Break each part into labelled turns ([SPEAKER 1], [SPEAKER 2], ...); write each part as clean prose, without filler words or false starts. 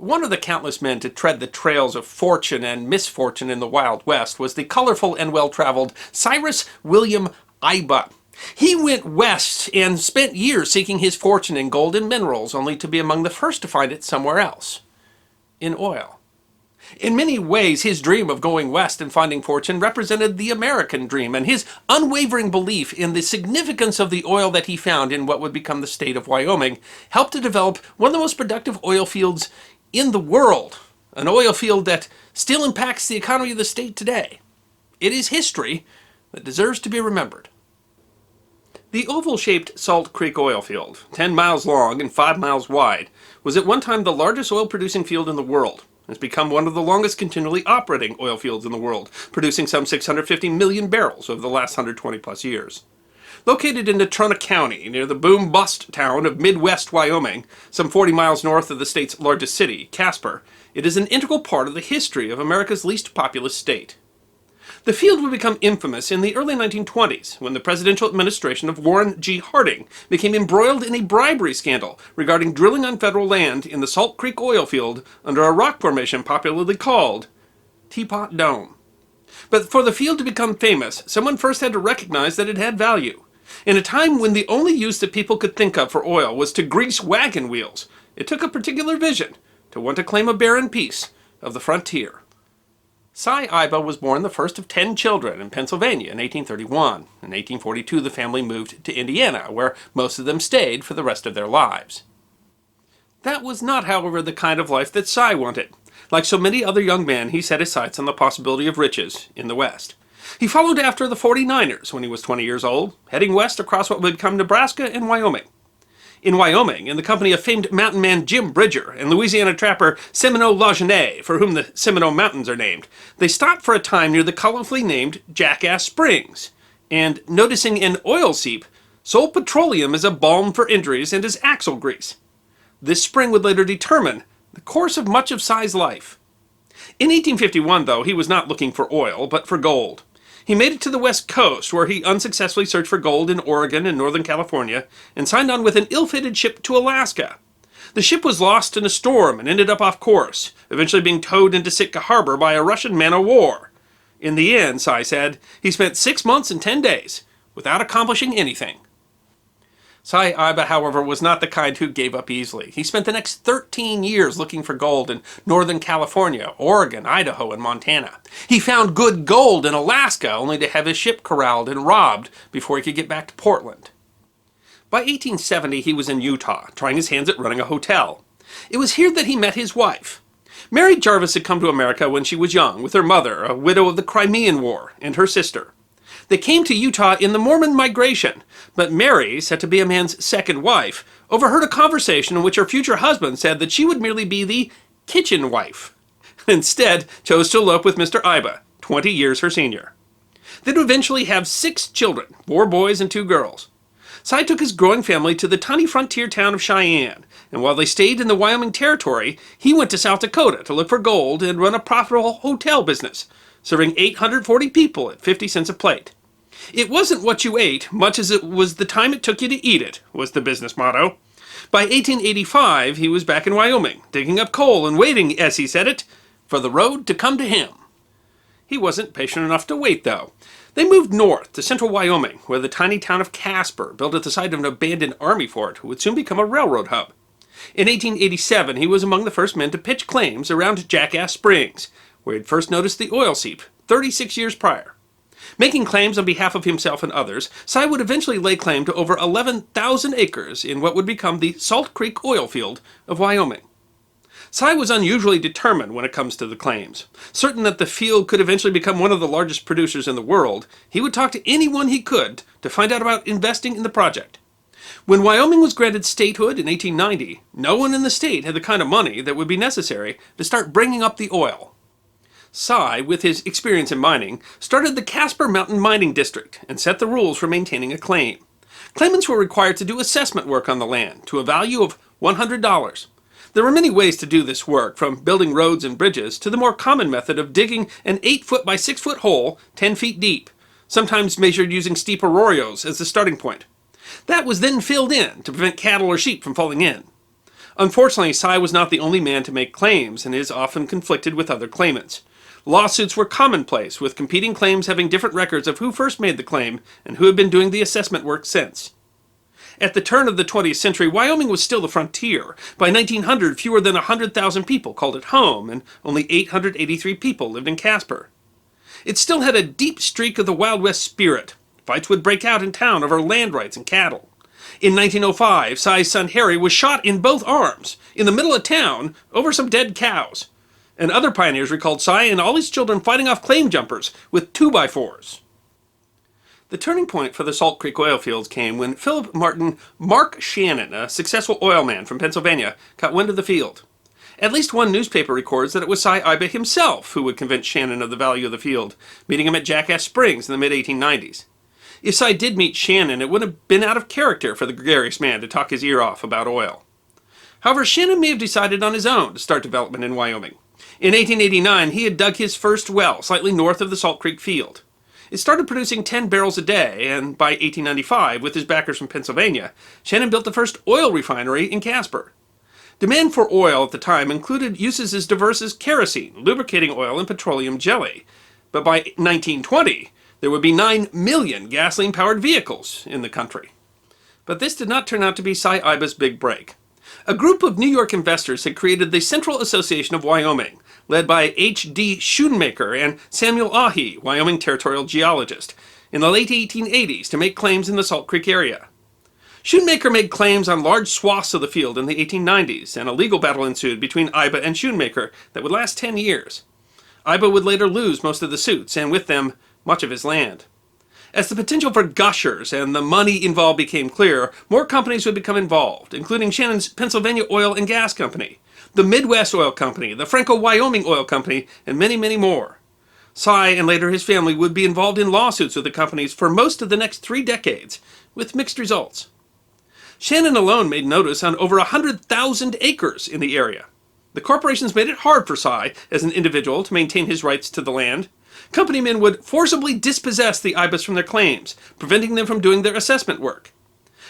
[SPEAKER 1] One of the countless men to tread the trails of fortune and misfortune in the Wild West was the colorful and well-traveled Cyrus William Iba. He went west and spent years seeking his fortune in gold and minerals, only to be among the first to find it somewhere else, in oil. In many ways, his dream of going west and finding fortune represented the American dream, and his unwavering belief in the significance of the oil that he found in what would become the state of Wyoming helped to develop one of the most productive oil fields in the world, an oil field that still impacts the economy of the state today. It is history that deserves to be remembered. The oval-shaped Salt Creek oil field, 10 miles long and 5 miles wide, was at one time the largest oil-producing field in the world. It's become one of the longest continually operating oil fields in the world, producing some 650 million barrels over the last 120-plus years. Located in Natrona County, near the boom-bust town of Midwest Wyoming, some 40 miles north of the state's largest city, Casper, it is an integral part of the history of America's least populous state. The field would become infamous in the early 1920s, when the presidential administration of Warren G. Harding became embroiled in a bribery scandal regarding drilling on federal land in the Salt Creek oil field under a rock formation popularly called Teapot Dome. But for the field to become famous, someone first had to recognize that it had value. In a time when the only use that people could think of for oil was to grease wagon wheels, it took a particular vision to want to claim a barren piece of the frontier. Cyrus Iba was born the first of 10 children in Pennsylvania in 1831. In 1842, the family moved to Indiana, where most of them stayed for the rest of their lives. That was not, however, the kind of life that Cy wanted. Like so many other young men, he set his sights on the possibility of riches in the West. He followed after the 49ers when he was 20 years old, heading west across what would become Nebraska and Wyoming. In Wyoming, in the company of famed mountain man Jim Bridger and Louisiana trapper Seminole Lajeunesse, for whom the Seminole Mountains are named, they stopped for a time near the colorfully named Jackass Springs, and, noticing an oil seep, sold petroleum as a balm for injuries and as axle grease. This spring would later determine the course of much of Cy's life. In 1851, though, he was not looking for oil, but for gold. He made it to the West Coast, where he unsuccessfully searched for gold in Oregon and Northern California, and signed on with an ill-fated ship to Alaska. The ship was lost in a storm and ended up off course, eventually being towed into Sitka Harbor by a Russian man-o'-war. In the end, Cy said, he spent 6 months and 10 days without accomplishing anything. Cyrus Iba, however, was not the kind who gave up easily. He spent the next 13 years looking for gold in Northern California, Oregon, Idaho, and Montana. He found good gold in Alaska, only to have his ship corralled and robbed before he could get back to Portland. By 1870, he was in Utah, trying his hands at running a hotel. It was here that he met his wife. Mary Jarvis had come to America when she was young, with her mother, a widow of the Crimean War, and her sister. They came to Utah in the Mormon migration, but Mary, said to be a man's second wife, overheard a conversation in which her future husband said that she would merely be the kitchen wife. Instead, chose to elope with Mr. Iba, 20 years her senior. They would eventually have 6 children, 4 boys and 2 girls. Cy took his growing family to the tiny frontier town of Cheyenne, and while they stayed in the Wyoming Territory, he went to South Dakota to look for gold and run a profitable hotel business, serving 840 people at 50 cents a plate. It wasn't what you ate, much as it was the time it took you to eat it, was the business motto. By 1885, he was back in Wyoming, digging up coal and waiting, as he said it, for the road to come to him. He wasn't patient enough to wait, though. They moved north to central Wyoming, where the tiny town of Casper, built at the site of an abandoned army fort, would soon become a railroad hub. In 1887, he was among the first men to pitch claims around Jackass Springs, where he had first noticed the oil seep 36 years prior. Making claims on behalf of himself and others, Cy would eventually lay claim to over 11,000 acres in what would become the Salt Creek oil field of Wyoming. Cy was unusually determined when it comes to the claims. Certain that the field could eventually become one of the largest producers in the world, he would talk to anyone he could to find out about investing in the project. When Wyoming was granted statehood in 1890, no one in the state had the kind of money that would be necessary to start bringing up the oil. Cy, with his experience in mining, started the Casper Mountain Mining District and set the rules for maintaining a claim. Claimants were required to do assessment work on the land to a value of $100. There were many ways to do this work, from building roads and bridges to the more common method of digging an 8-foot by 6-foot hole 10 feet deep, sometimes measured using steep arroyos as the starting point. That was then filled in to prevent cattle or sheep from falling in. Unfortunately, Cy was not the only man to make claims and is often conflicted with other claimants. Lawsuits were commonplace, with competing claims having different records of who first made the claim and who had been doing the assessment work since. At the turn of the 20th century, Wyoming was still the frontier. By 1900, fewer than 100,000 people called it home, and only 883 people lived in Casper. It still had a deep streak of the Wild West spirit. Fights would break out in town over land rights and cattle. In 1905, Cy's son Harry was shot in both arms, in the middle of town, over some dead cows. And other pioneers recalled Cy and all his children fighting off claim jumpers with 2x4s. The turning point for the Salt Creek oil fields came when Philip Mark Shannon, a successful oil man from Pennsylvania, caught wind of the field. At least one newspaper records that it was Cy Iba himself who would convince Shannon of the value of the field, meeting him at Jackass Springs in the mid-1890s. If Cy did meet Shannon, it would have been out of character for the gregarious man to talk his ear off about oil. However, Shannon may have decided on his own to start development in Wyoming. In 1889, he had dug his first well, slightly north of the Salt Creek field. It started producing 10 barrels a day, and by 1895, with his backers from Pennsylvania, Shannon built the first oil refinery in Casper. Demand for oil at the time included uses as diverse as kerosene, lubricating oil, and petroleum jelly. But by 1920, there would be 9 million gasoline-powered vehicles in the country. But this did not turn out to be Cy Iba's big break. A group of New York investors had created the Central Association of Wyoming, led by H.D. Schoonmaker and Samuel Ahe, Wyoming territorial geologist, in the late 1880s to make claims in the Salt Creek area. Schoonmaker made claims on large swaths of the field in the 1890s, and a legal battle ensued between Iba and Schoonmaker that would last 10 years. Iba would later lose most of the suits, and with them, much of his land. As the potential for gushers and the money involved became clear, more companies would become involved, including Shannon's Pennsylvania Oil and Gas Company, the Midwest Oil Company, the Franco-Wyoming Oil Company, and many, many more. Cy and later his family would be involved in lawsuits with the companies for most of the next 3 decades, with mixed results. Shannon alone made notice on over 100,000 acres in the area. The corporations made it hard for Cy, as an individual, to maintain his rights to the land. Company men would forcibly dispossess the Ibas from their claims, preventing them from doing their assessment work.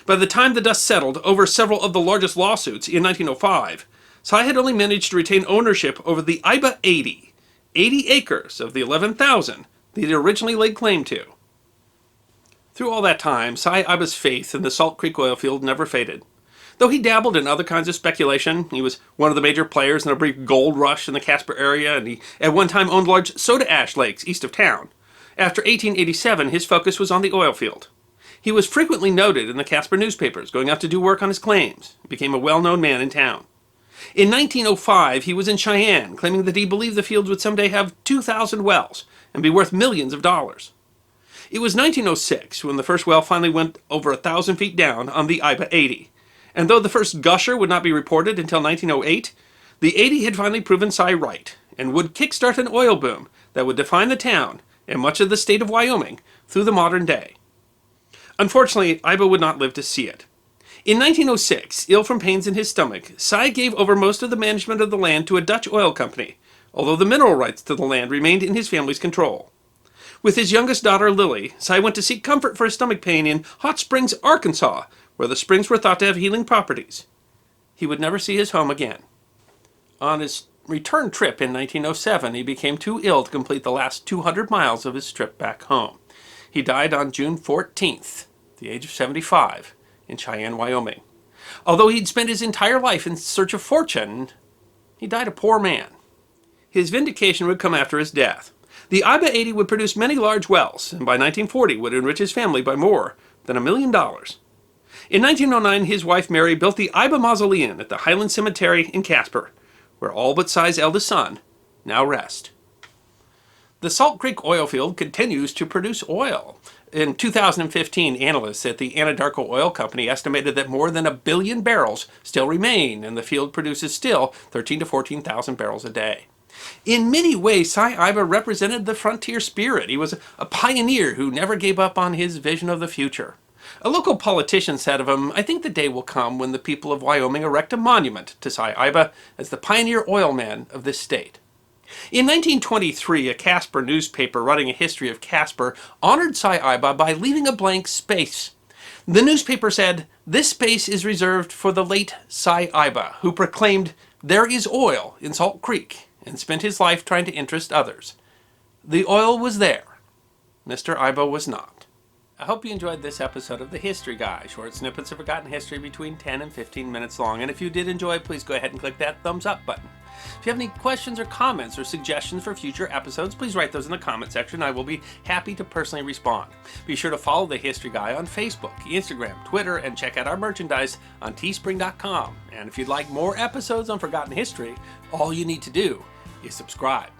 [SPEAKER 1] By the time the dust settled over several of the largest lawsuits in 1905, Cy had only managed to retain ownership over the Iba 80 acres of the 11,000 that he had originally laid claim to. Through all that time, Cy Iba's faith in the Salt Creek oil field never faded. Though he dabbled in other kinds of speculation, he was one of the major players in a brief gold rush in the Casper area, and he at one time owned large soda ash lakes east of town. After 1887, his focus was on the oil field. He was frequently noted in the Casper newspapers, going out to do work on his claims. He became a well-known man in town. In 1905, he was in Cheyenne, claiming that he believed the fields would someday have 2,000 wells and be worth millions of dollars. It was 1906 when the first well finally went over 1,000 feet down on the Iba 80. And though the first gusher would not be reported until 1908, the 80 had finally proven Cy right, and would kickstart an oil boom that would define the town, and much of the state of Wyoming, through the modern day. Unfortunately, Iba would not live to see it. In 1906, ill from pains in his stomach, Cy gave over most of the management of the land to a Dutch oil company, although the mineral rights to the land remained in his family's control. With his youngest daughter, Lily, Cy went to seek comfort for his stomach pain in Hot Springs, Arkansas, where the springs were thought to have healing properties. He would never see his home again. On his return trip in 1907, he became too ill to complete the last 200 miles of his trip back home. He died on June 14th, at the age of 75, in Cheyenne, Wyoming. Although he'd spent his entire life in search of fortune, he died a poor man. His vindication would come after his death. The Iba 80 would produce many large wells, and by 1940 would enrich his family by more than $1 million. In 1909, his wife Mary built the Iba Mausoleum at the Highland Cemetery in Casper, where all but Cy's eldest son now rest. The Salt Creek oil field continues to produce oil. In 2015, analysts at the Anadarko Oil Company estimated that more than 1 billion barrels still remain, and the field produces still 13,000 to 14,000 barrels a day. In many ways, Cy Iba represented the frontier spirit. He was a pioneer who never gave up on his vision of the future. A local politician said of him, "I think the day will come when the people of Wyoming erect a monument to Cy Iba as the pioneer oil man of this state." In 1923, a Casper newspaper writing a history of Casper honored Cy Iba by leaving a blank space. The newspaper said, "This space is reserved for the late Cyrus Iba, who proclaimed, 'There is oil in Salt Creek,' and spent his life trying to interest others. The oil was there. Mr. Iba was not." I hope you enjoyed this episode of The History Guy, short snippets of forgotten history between 10 and 15 minutes long. And if you did enjoy, please go ahead and click that thumbs up button. If you have any questions or comments or suggestions for future episodes, please write those in the comment section. I will be happy to personally respond. Be sure to follow The History Guy on Facebook, Instagram, Twitter, and check out our merchandise on teespring.com. And if you'd like more episodes on forgotten history, all you need to do is subscribe.